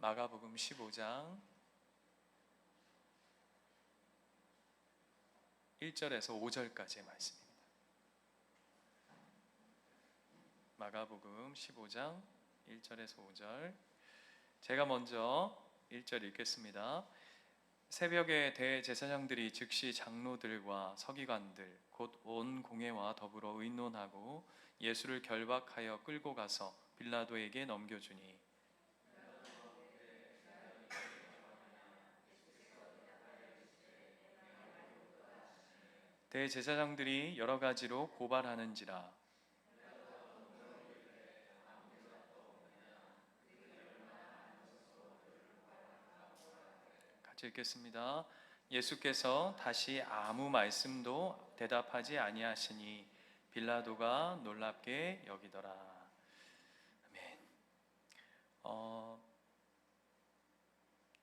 마가복음 15장 1절에서 5절까지의 말씀입니다. 마가복음 15장 1절에서 5절, 제가 먼저 1절 읽겠습니다. 새벽에 대제사장들이 즉시 장로들과 서기관들 곧 온 공회와 더불어 의논하고 예수를 결박하여 끌고 가서 빌라도에게 넘겨주니 대제사장들이 여러 가지로 고발하는지라. 같이 읽겠습니다. 예수께서 다시 아무 말씀도 대답하지 아니하시니 빌라도가 놀랍게 여기더라. 아멘.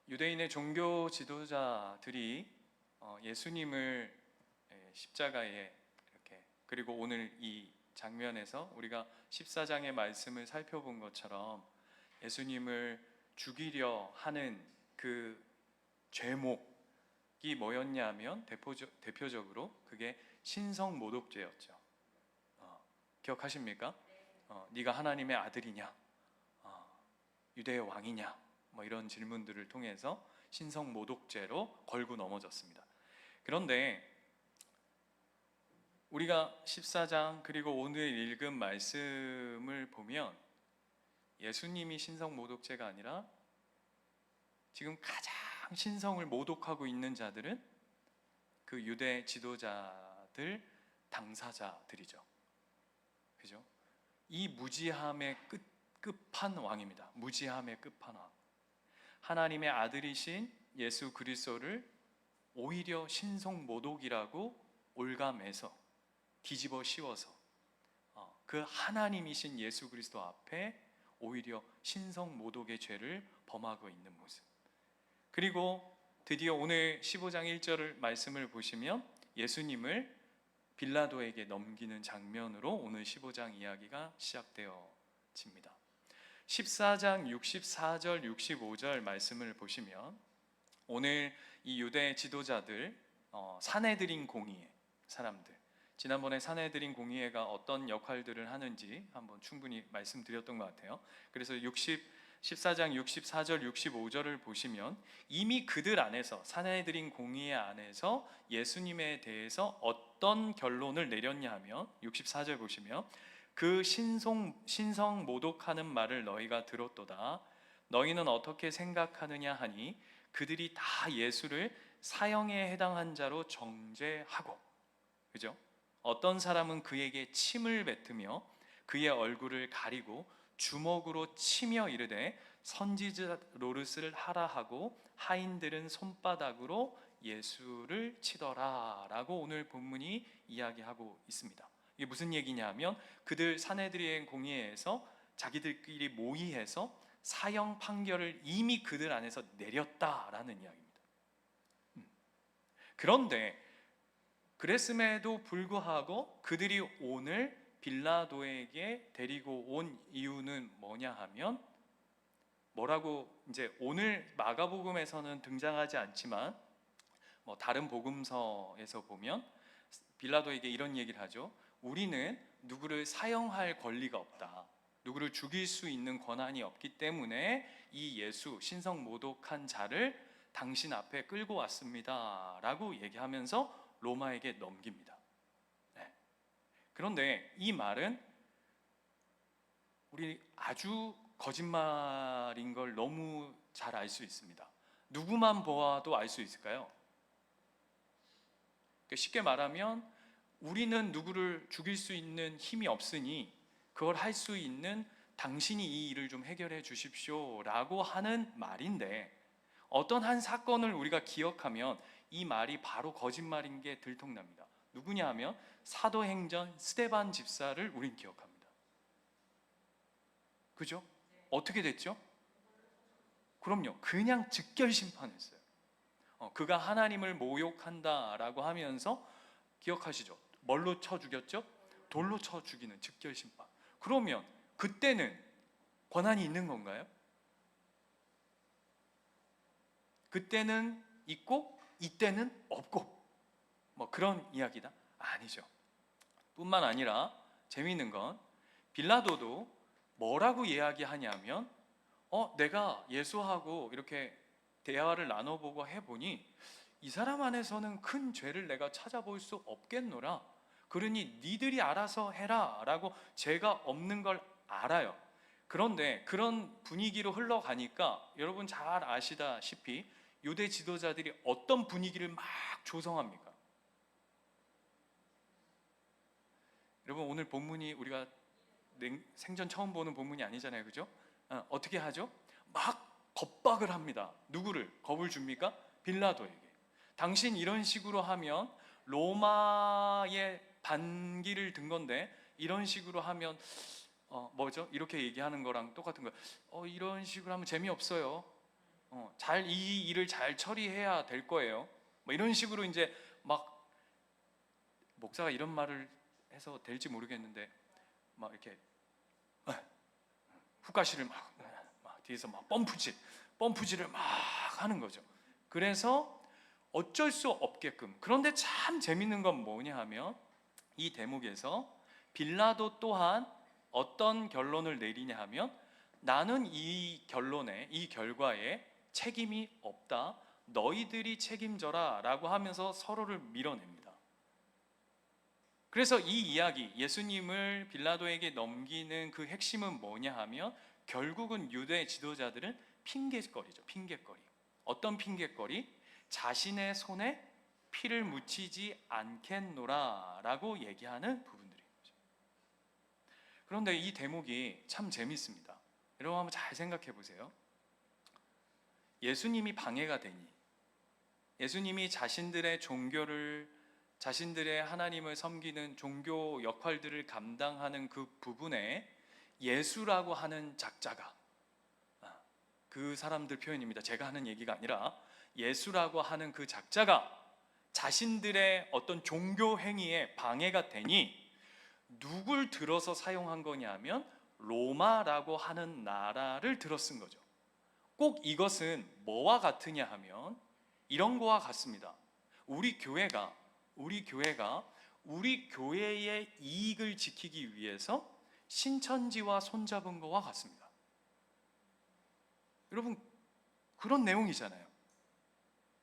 유대인의 종교 지도자들이 예수님을 십자가에 이렇게, 그리고 오늘 이 장면에서 우리가 14장의 말씀을 살펴본 것처럼 예수님을 죽이려 하는 그 죄목이 뭐였냐면 대표적으로 그게 신성모독죄였죠. 기억하십니까? 네가 하나님의 아들이냐? 유대의 왕이냐? 뭐 이런 질문들을 통해서 신성모독죄로 걸고 넘어졌습니다. 그런데 우리가 14장 그리고 오늘 읽은 말씀을 보면 예수님이 신성모독죄가 아니라 지금 가장 신성을 모독하고 있는 자들은 그 유대 지도자들, 당사자들이죠. 그죠? 이 무지함의 끝판왕입니다. 무지함의 끝판왕. 하나님의 아들이신 예수 그리스도를 오히려 신성모독이라고 올감해서 뒤집어 씌워서 그 하나님이신 예수 그리스도 앞에 오히려 신성모독의 죄를 범하고 있는 모습. 그리고 드디어 오늘 15장 1절 말씀을 보시면 예수님을 빌라도에게 넘기는 장면으로 오늘 15장 이야기가 시작되어집니다. 14장 64절 65절 말씀을 보시면 오늘 이 유대 지도자들, 산헤드린 공의회 사람들, 지난번에 산헤드린 공의회가 어떤 역할들을 하는지 한번 충분히 말씀드렸던 것 같아요. 그래서 14장 64절 65절을 보시면 이미 그들 안에서, 산헤드린 공의회 안에서 예수님에 대해서 어떤 결론을 내렸냐 하면 64절 보시면 그 신성 모독하는 말을 너희가 들었도다. 너희는 어떻게 생각하느냐 하니 그들이 다 예수를 사형에 해당한 자로 정죄하고, 그죠? 어떤 사람은 그에게 침을 뱉으며 그의 얼굴을 가리고 주먹으로 치며 이르되 선지자 노릇을 하라 하고 하인들은 손바닥으로 예수를 치더라 라고 오늘 본문이 이야기하고 있습니다. 이게 무슨 얘기냐면 그들 산헤드린 공의회에서 자기들끼리 모의해서 사형 판결을 이미 그들 안에서 내렸다라는 이야기입니다. 그런데 그랬음에도 불구하고 그들이 오늘 빌라도에게 데리고 온 이유는 뭐냐 하면, 뭐라고 이제 오늘 마가복음에서는 등장하지 않지만 뭐 다른 복음서에서 보면 빌라도에게 이런 얘기를 하죠. 우리는 누구를 사형할 권리가 없다. 누구를 죽일 수 있는 권한이 없기 때문에 이 예수, 신성모독한 자를 당신 앞에 끌고 왔습니다 라고 얘기하면서 로마에게 넘깁니다. 네. 그런데 이 말은 우리 아주 거짓말인 걸 너무 잘 알 수 있습니다. 누구만 보아도 알 수 있을까요? 쉽게 말하면 우리는 누구를 죽일 수 있는 힘이 없으니 그걸 할 수 있는 당신이 이 일을 좀 해결해 주십시오 라고 하는 말인데, 어떤 한 사건을 우리가 기억하면 이 말이 바로 거짓말인 게 들통납니다. 누구냐 하면 사도행전 스데반 집사를 우린 기억합니다. 그죠? 어떻게 됐죠? 그럼요, 그냥 즉결 심판했어요. 그가 하나님을 모욕한다라고 하면서, 기억하시죠? 뭘로 쳐 죽였죠? 돌로 쳐 죽이는 즉결 심판. 그러면 그때는 권한이 있는 건가요? 그때는 있고 이때는 없고 뭐 그런 이야기다? 아니죠. 뿐만 아니라 재미있는 건 빌라도도 뭐라고 이야기하냐면 내가 예수하고 이렇게 대화를 나눠보고 해보니 이 사람 안에서는 큰 죄를 내가 찾아볼 수 없겠노라. 그러니 니들이 알아서 해라 라고 죄가 없는 걸 알아요. 그런데 그런 분위기로 흘러가니까 여러분 잘 아시다시피 유대 지도자들이 어떤 분위기를 막 조성합니까? 여러분 오늘 본문이 우리가 생전 처음 보는 본문이 아니잖아요, 그죠? 어떻게 하죠? 막 겁박을 합니다. 누구를? 겁을 줍니까? 빌라도에게. 당신 이런 식으로 하면 로마의 반기를 든 건데 이런 식으로 하면 뭐죠? 이렇게 얘기하는 거랑 똑같은 거예요. 이런 식으로 하면 재미없어요. 이 일을 잘 처리해야 될 거예요. 뭐 이런 식으로 이제 막 목사가 이런 말을 해서 될지 모르겠는데 막 이렇게 후가시를 막 뒤에서 막 펌프질을 막 하는 거죠. 그래서 어쩔 수 없게끔. 그런데 참 재밌는 건 뭐냐 하면 이 대목에서 빌라도 또한 어떤 결론을 내리냐 하면 나는 이 결론에, 이 결과에 책임이 없다. 너희들이 책임져라 라고 하면서 서로를 밀어냅니다. 그래서 이 이야기, 예수님을 빌라도에게 넘기는 그 핵심은 뭐냐 하면 결국은 유대 지도자들은 핑계거리죠. 핑계거리. 어떤 핑계거리? 자신의 손에 피를 묻히지 않겠노라 라고 얘기하는 부분들인 거죠. 그런데 이 대목이 참 재밌습니다. 여러분 한번 잘 생각해 보세요. 예수님이 방해가 되니, 예수님이 자신들의 하나님을 섬기는 종교 역할들을 감당하는 그 부분에 예수라고 하는 작자가, 그 사람들 표현입니다. 제가 하는 얘기가 아니라 예수라고 하는 그 작자가 자신들의 어떤 종교 행위에 방해가 되니 누굴 들어서 사용한 거냐면 로마라고 하는 나라를 들어 쓴 거죠. 꼭 이것은 뭐와 같으냐 하면 이런 거와 같습니다. 우리 교회가 우리 교회의 이익을 지키기 위해서 신천지와 손잡은 거와 같습니다. 여러분 그런 내용이잖아요.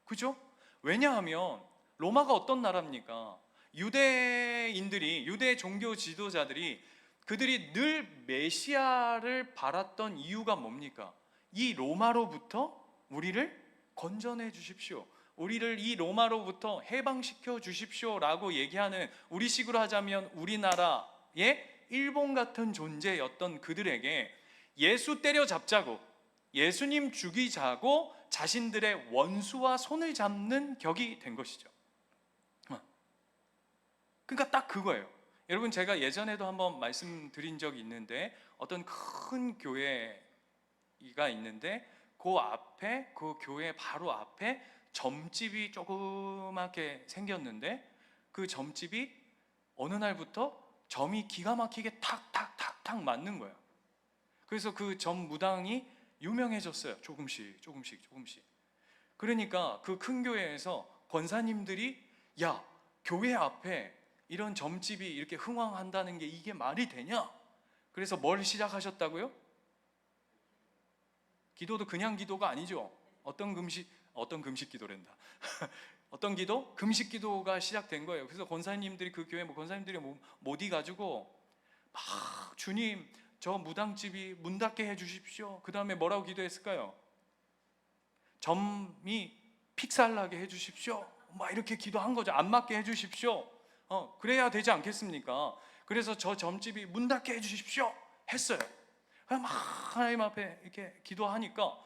그죠? 왜냐하면 로마가 어떤 나라입니까? 유대 종교 지도자들이 그들이 늘 메시아를 바랐던 이유가 뭡니까? 이 로마로부터 우리를 건져내 주십시오. 우리를 이 로마로부터 해방시켜 주십시오 라고 얘기하는, 우리식으로 하자면 우리나라의 일본 같은 존재였던 그들에게 예수 때려잡자고, 예수님 죽이자고 자신들의 원수와 손을 잡는 격이 된 것이죠. 그러니까 딱 그거예요. 여러분 제가 예전에도 한번 말씀드린 적이 있는데 어떤 큰 교회가 있는데 그 교회 바로 앞에 점집이 조그맣게 생겼는데 그 점집이 어느 날부터 점이 기가 막히게 탁탁탁탁 맞는 거예요. 그래서 그 점 무당이 유명해졌어요. 조금씩. 그러니까 그 큰 교회에서 권사님들이 야, 교회 앞에 이런 점집이 이렇게 흥왕한다는 게 이게 말이 되냐? 그래서 뭘 시작하셨다고요? 기도도 그냥 기도가 아니죠. 어떤 금식 기도란다. 어떤 기도? 금식 기도가 시작된 거예요. 그래서 권사님들이 그 교회 권사님들이 못 이가지고 막 주님 저 무당집이 문 닫게 해주십시오. 그 다음에 뭐라고 기도했을까요? 점이 픽살나게 해주십시오. 막 이렇게 기도한 거죠. 안 맞게 해주십시오. 그래야 되지 않겠습니까? 그래서 저 점집이 문 닫게 해주십시오 했어요. 막 하나님 앞에 이렇게 기도하니까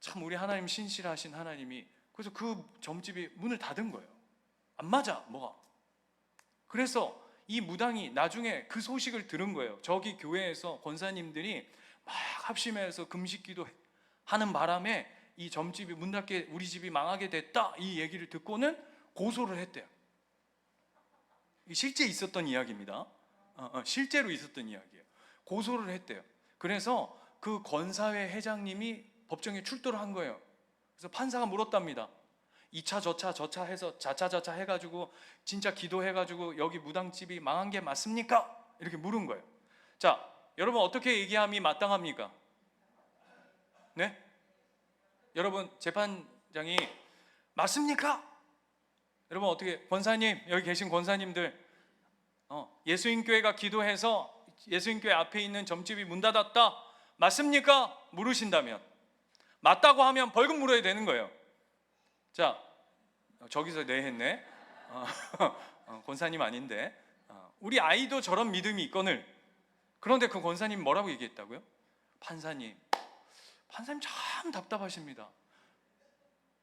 참 우리 하나님 신실하신 하나님이, 그래서 그 점집이 문을 닫은 거예요. 안 맞아 뭐가. 그래서 이 무당이 나중에 그 소식을 들은 거예요. 저기 교회에서 권사님들이 막 합심해서 금식기도 하는 바람에 이 점집이 문 닫게, 우리 집이 망하게 됐다, 이 얘기를 듣고는 고소를 했대요. 실제 있었던 이야기입니다. 실제로 있었던 이야기예요. 고소를 했대요. 그래서 그 권사회 회장님이 법정에 출두를 한 거예요. 그래서 판사가 물었답니다. 2차 저차 저차 해서 자차자차 해가지고 진짜 기도해가지고 여기 무당집이 망한 게 맞습니까? 이렇게 물은 거예요. 자, 여러분 어떻게 얘기함이 마땅합니까? 네? 여러분 재판장이 맞습니까? 여러분 어떻게, 권사님, 여기 계신 권사님들, 예수인교회가 기도해서 예수인교회 앞에 있는 점집이 문 닫았다 맞습니까? 물으신다면, 맞다고 하면 벌금 물어야 되는 거예요. 자, 저기서 네 했네. 권사님 아닌데. 우리 아이도 저런 믿음이 있거늘. 그런데 그 권사님 뭐라고 얘기했다고요? 판사님 참 답답하십니다.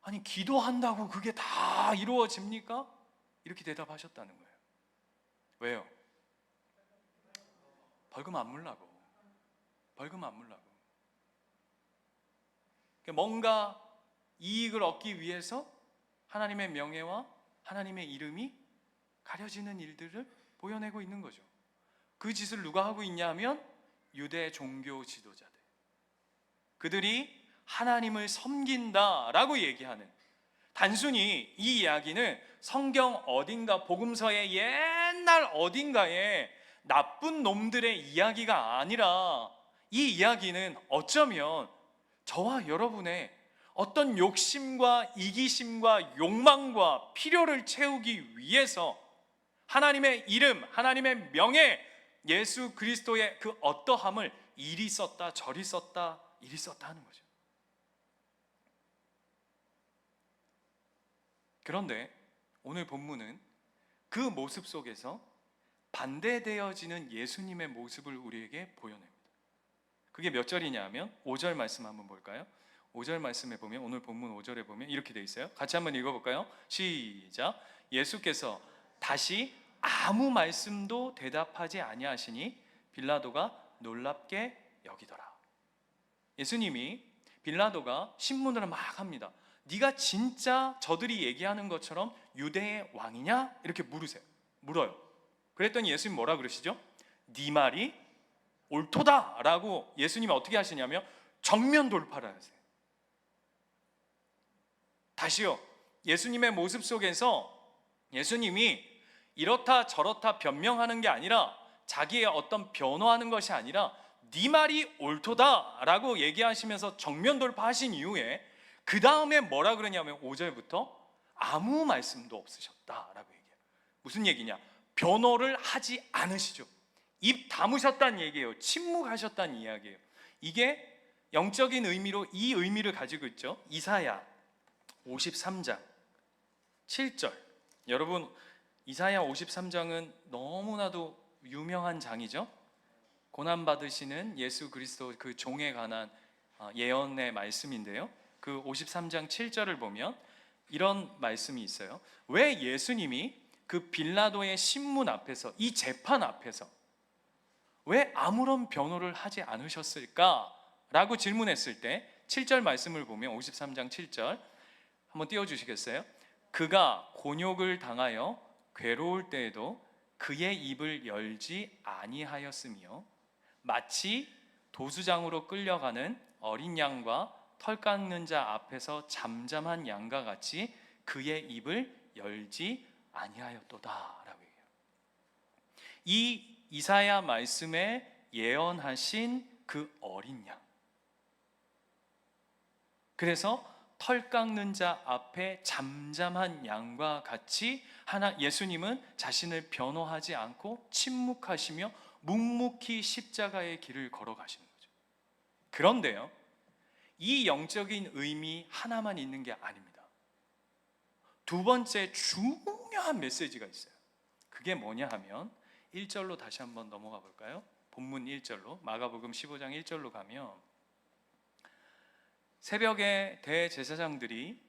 아니 기도한다고 그게 다 이루어집니까? 이렇게 대답하셨다는 거예요. 왜요? 벌금 안 물라고. 벌금 안 물라고. 뭔가 이익을 얻기 위해서 하나님의 명예와 하나님의 이름이 가려지는 일들을 보여내고 있는 거죠. 그 짓을 누가 하고 있냐 하면 유대 종교 지도자들. 그들이 하나님을 섬긴다라고 얘기하는, 단순히 이 이야기는 성경 어딘가 복음서의 옛날 어딘가에 나쁜 놈들의 이야기가 아니라, 이 이야기는 어쩌면 저와 여러분의 어떤 욕심과 이기심과 욕망과 필요를 채우기 위해서 하나님의 이름, 하나님의 명예, 예수 그리스도의 그 어떠함을 이리 썼다 저리 썼다 이리 썼다 하는 거죠. 그런데 오늘 본문은 그 모습 속에서 반대되어지는 예수님의 모습을 우리에게 보여냅니다. 그게 몇 절이냐 하면 5절 말씀 한번 볼까요? 5절 말씀에 보면, 오늘 본문 5절에 보면 이렇게 돼 있어요. 같이 한번 읽어볼까요? 시작. 예수께서 다시 아무 말씀도 대답하지 아니하시니 빌라도가 놀랍게 여기더라. 예수님이, 빌라도가 신문을 막 합니다. 네가 진짜 저들이 얘기하는 것처럼 유대의 왕이냐? 이렇게 물어요. 그랬더니 예수님 뭐라 그러시죠? 네 말이 옳도다 라고 예수님이 어떻게 하시냐면 정면 돌파를 하세요. 다시요, 예수님의 모습 속에서 예수님이 이렇다 저렇다 변명하는 게 아니라, 자기의 어떤 변호하는 것이 아니라 네 말이 옳도다 라고 얘기하시면서 정면 돌파하신 이후에 그 다음에 뭐라 그러냐면 5절부터 아무 말씀도 없으셨다라고 얘기해요. 무슨 얘기냐? 변호를 하지 않으시죠. 입 다무셨다는 얘기예요. 침묵하셨다는 이야기예요. 이게 영적인 의미로 이 의미를 가지고 있죠. 이사야 53장 7절. 여러분, 이사야 53장은 너무나도 유명한 장이죠. 고난받으시는 예수 그리스도 그 종에 관한 예언의 말씀인데요. 그 53장 7절을 보면 이런 말씀이 있어요. 왜 예수님이 그 빌라도의 신문 앞에서, 이 재판 앞에서 왜 아무런 변호를 하지 않으셨을까? 라고 질문했을 때 7절 말씀을 보면, 53장 7절 한번 띄워주시겠어요? 그가 곤욕을 당하여 괴로울 때에도 그의 입을 열지 아니하였으며 마치 도수장으로 끌려가는 어린 양과 털 깎는 자 앞에서 잠잠한 양과 같이 그의 입을 열지 아니하였도다 라고 해요. 이 이사야 말씀에 예언하신 그 어린 양, 그래서 털 깎는 자 앞에 잠잠한 양과 같이 예수님은 자신을 변호하지 않고 침묵하시며 묵묵히 십자가의 길을 걸어가시는 거죠. 그런데요, 이 영적인 의미 하나만 있는 게 아닙니다. 두 번째 중요한 메시지가 있어요. 그게 뭐냐 하면 1절로 다시 한번 넘어가 볼까요? 본문 1절로, 마가복음 15장 1절로 가면, 새벽에 대제사장들이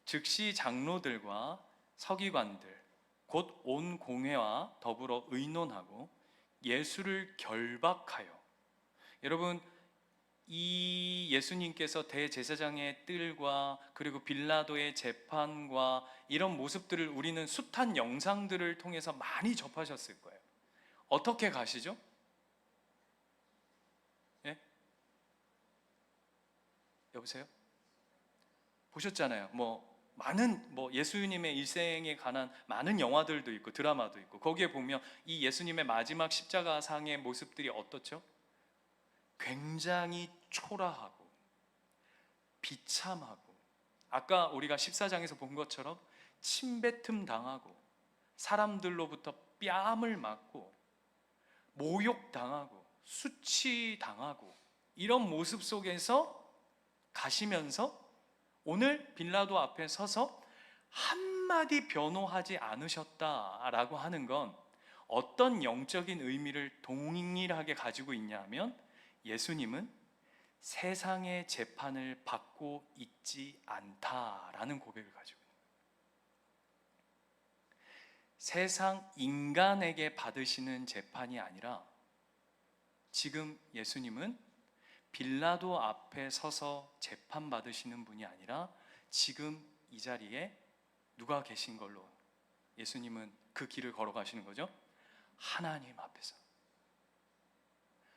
즉시 장로들과 서기관들 곧 온 공회와 더불어 의논하고 예수를 결박하여, 여러분, 이 예수님께서 대제사장의 뜰과 그리고 빌라도의 재판과 이런 모습들을 우리는 숱한 영상들을 통해서 많이 접하셨을 거예요. 어떻게 가시죠? 예? 여보세요? 보셨잖아요. 많은 예수님의 일생에 관한 많은 영화들도 있고 드라마도 있고, 거기에 보면 이 예수님의 마지막 십자가상의 모습들이 어떻죠? 굉장히 초라하고 비참하고, 아까 우리가 14장에서 본 것처럼 침뱉음 당하고 사람들로부터 뺨을 맞고 모욕당하고 수치당하고 이런 모습 속에서 가시면서 오늘 빌라도 앞에 서서 한마디 변호하지 않으셨다라고 하는 건 어떤 영적인 의미를 동일하게 가지고 있냐면, 예수님은 세상의 재판을 받고 있지 않다라는 고백을 가지고 있는 거예요. 세상 인간에게 받으시는 재판이 아니라 지금 예수님은 빌라도 앞에 서서 재판받으시는 분이 아니라 지금 이 자리에 누가 계신 걸로 예수님은 그 길을 걸어가시는 거죠? 하나님 앞에서.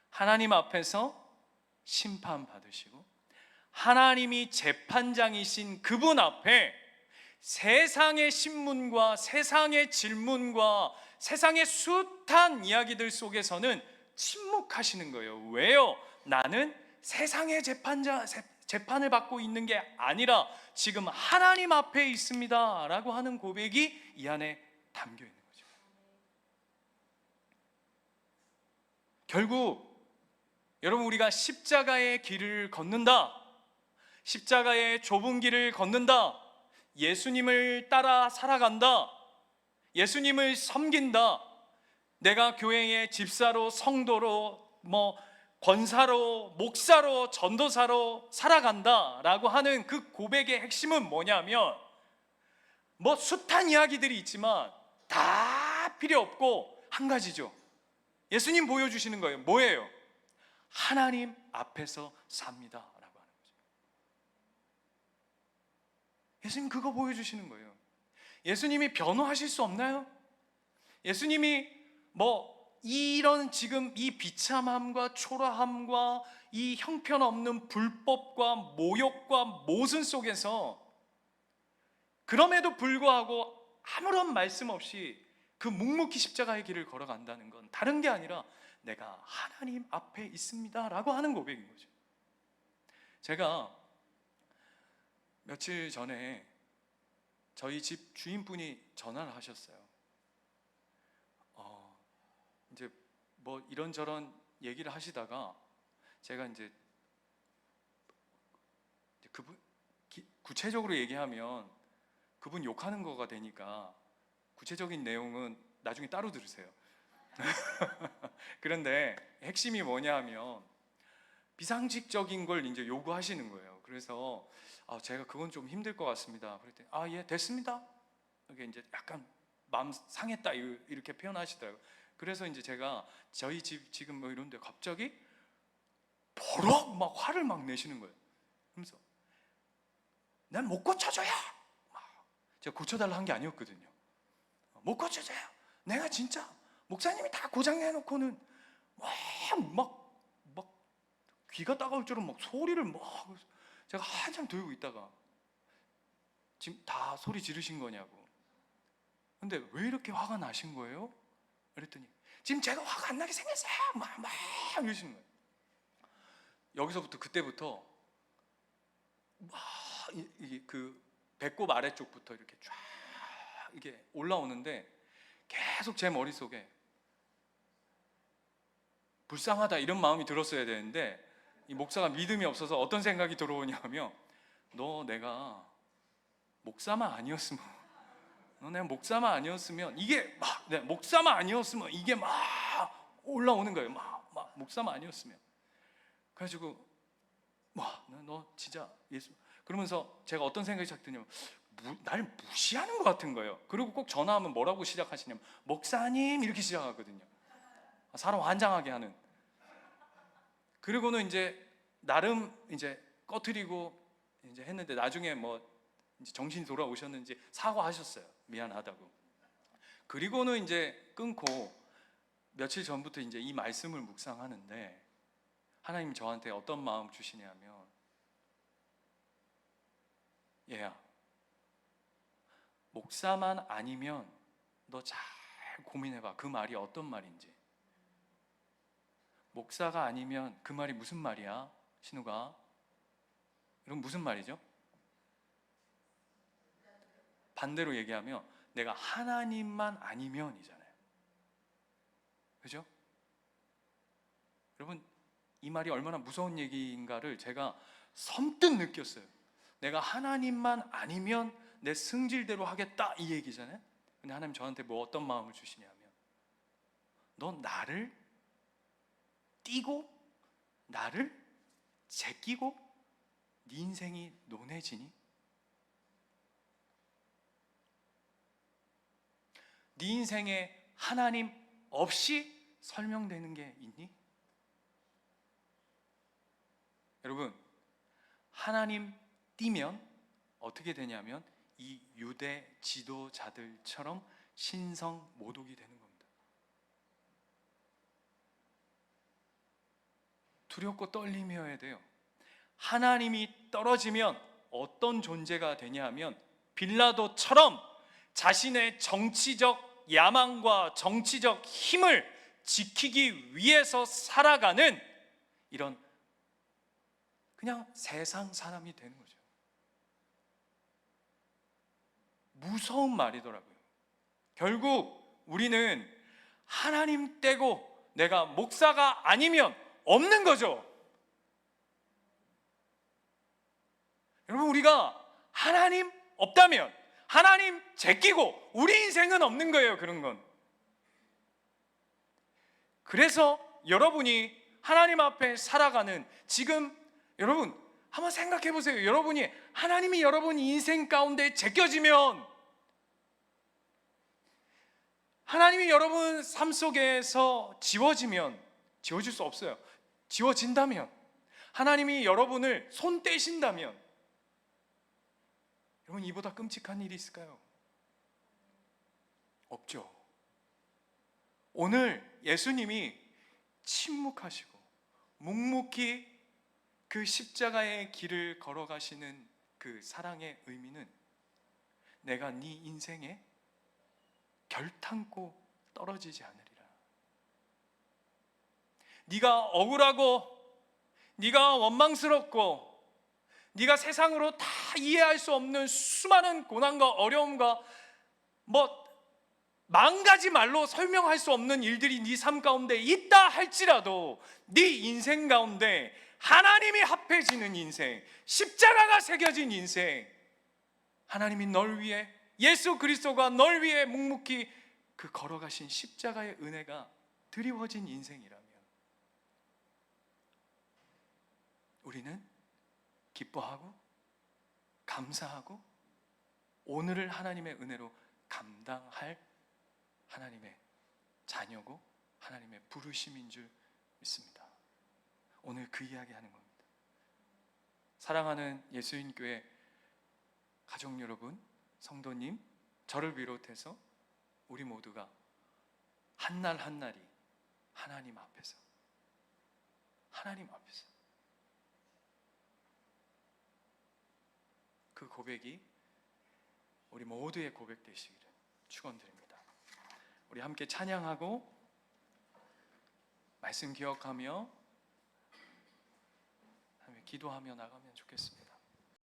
하나님 앞에서 심판받으시고 하나님이 재판장이신 그분 앞에 세상의 신문과 세상의 질문과 세상의 숱한 이야기들 속에서는 침묵하시는 거예요. 왜요? 나는 세상의 재판을 받고 있는 게 아니라 지금 하나님 앞에 있습니다 라고 하는 고백이 이 안에 담겨 있는 거죠. 결국 여러분, 우리가 십자가의 길을 걷는다, 십자가의 좁은 길을 걷는다, 예수님을 따라 살아간다, 예수님을 섬긴다, 내가 교회의 집사로, 성도로, 권사로, 목사로, 전도사로 살아간다 라고 하는 그 고백의 핵심은 뭐냐면, 숱한 이야기들이 있지만 다 필요 없고 한 가지죠. 예수님 보여주시는 거예요. 뭐예요? 하나님 앞에서 삽니다 라고 하는 거죠. 예수님 그거 보여주시는 거예요. 예수님이 변호하실 수 없나요? 예수님이 이런 지금 이 비참함과 초라함과 이 형편없는 불법과 모욕과 모순 속에서 그럼에도 불구하고 아무런 말씀 없이 그 묵묵히 십자가의 길을 걸어간다는 건 다른 게 아니라 내가 하나님 앞에 있습니다 라고 하는 고백인 거죠. 제가 며칠 전에 저희 집 주인분이 전화를 하셨어요. 이제 이런저런 얘기를 하시다가 제가 이제 그분 구체적으로 얘기하면 그분 욕하는 거가 되니까 구체적인 내용은 나중에 따로 들으세요. 그런데 핵심이 뭐냐 하면 비상식적인 걸 이제 요구하시는 거예요. 그래서 제가 그건 좀 힘들 것 같습니다. 그랬더니 예, 됐습니다. 이게 이제 약간 마음 상했다 이렇게 표현하시더라고요. 그래서 이제 제가 저희 집 지금 이런데 갑자기 버럭 막 화를 막 내시는 거예요. 그러면서 난 못 고쳐줘요. 제가 고쳐달라 한 게 아니었거든요. 못 고쳐줘요. 내가 진짜 목사님이 다 고장내놓고는 막 귀가 따가울 줄은 막 소리를 제가 한참 들고 있다가 지금 다 소리 지르신 거냐고. 근데 왜 이렇게 화가 나신 거예요? 그랬더니 지금 제가 화가 안 나게 생겼어요. 막 이러시는 거예요. 여기서부터 그때부터 이게 그 배꼽 아래쪽부터 이렇게 쫙 이게 올라오는데 계속 제 머릿속에 불쌍하다 이런 마음이 들었어야 되는데 이 목사가 믿음이 없어서 어떤 생각이 들어오냐면 내가 목사만 아니었으면 이게 목사만 아니었으면 이게 막 올라오는 거예요. 막 목사만 아니었으면. 그래가지고 너 진짜 예수. 그러면서 제가 어떤 생각이 딱 드냐면 날 무시하는 것 같은 거예요. 그리고 꼭 전화하면 뭐라고 시작하시냐면 목사님 이렇게 시작하거든요. 사람 환장하게 하는. 그리고는 이제 나름 이제 꺼트리고 이제 했는데 나중에 이제 정신이 돌아오셨는지 사과하셨어요. 미안하다고. 그리고는 이제 끊고 며칠 전부터 이제 이 말씀을 묵상하는데 하나님이 저한테 어떤 마음 주시냐면 얘야, 목사만 아니면 너 잘 고민해봐. 그 말이 어떤 말인지. 목사가 아니면 그 말이 무슨 말이야? 신우가, 이건 무슨 말이죠? 반대로 얘기하면 내가 하나님만 아니면이잖아요. 그죠? 여러분, 이 말이 얼마나 무서운 얘기인가를 제가 섬뜩 느꼈어요. 내가 하나님만 아니면 내 승질대로 하겠다, 이 얘기잖아요. 근데 하나님 저한테 뭐 어떤 마음을 주시냐면, 너 나를 띄고 나를 제끼고 네 인생이 논해지니? 네 인생에 하나님 없이 설명되는 게 있니? 여러분, 하나님 띄면 어떻게 되냐면 이 유대 지도자들처럼 신성모독이 되는 겁니다. 두렵고 떨림이어야 돼요. 하나님이 떨어지면 어떤 존재가 되냐 하면 빌라도처럼 자신의 정치적 야망과 정치적 힘을 지키기 위해서 살아가는 이런 그냥 세상 사람이 되는 거죠. 무서운 말이더라고요. 결국 우리는 하나님 떼고 내가 목사가 아니면 없는 거죠. 여러분, 우리가 하나님 없다면, 하나님 제끼고 우리 인생은 없는 거예요. 그런 건. 그래서 여러분이 하나님 앞에 살아가는 지금, 여러분 한번 생각해 보세요. 여러분이 하나님이 여러분 인생 가운데 제껴지면, 하나님이 여러분 삶 속에서 지워지면, 지워질 수 없어요. 지워진다면, 하나님이 여러분을 손 떼신다면, 여러분 이보다 끔찍한 일이 있을까요? 없죠. 오늘 예수님이 침묵하시고 묵묵히 그 십자가의 길을 걸어가시는 그 사랑의 의미는 내가 네 인생에 결탄코 떨어지지 않으리라. 네가 억울하고 네가 원망스럽고 네가 세상으로 다 이해할 수 없는 수많은 고난과 어려움과 만 가지 말로 설명할 수 없는 일들이 네 삶 가운데 있다 할지라도 네 인생 가운데 하나님이 합해지는 인생, 십자가가 새겨진 인생, 하나님이 널 위해, 예수 그리스도가 널 위해 묵묵히 그 걸어가신 십자가의 은혜가 드리워진 인생이라면 우리는 기뻐하고 감사하고 오늘을 하나님의 은혜로 감당할 하나님의 자녀고 하나님의 부르심인 줄 믿습니다. 오늘 그 이야기 하는 겁니다. 사랑하는 예수인교회 가족 여러분, 성도님, 저를 비롯해서 우리 모두가 한날 한날이 하나님 앞에서 그 고백이 우리 모두의 고백 되시기를 축원드립니다. 우리 함께 찬양하고 말씀 기억하며 기도하며 나가면 좋겠습니다.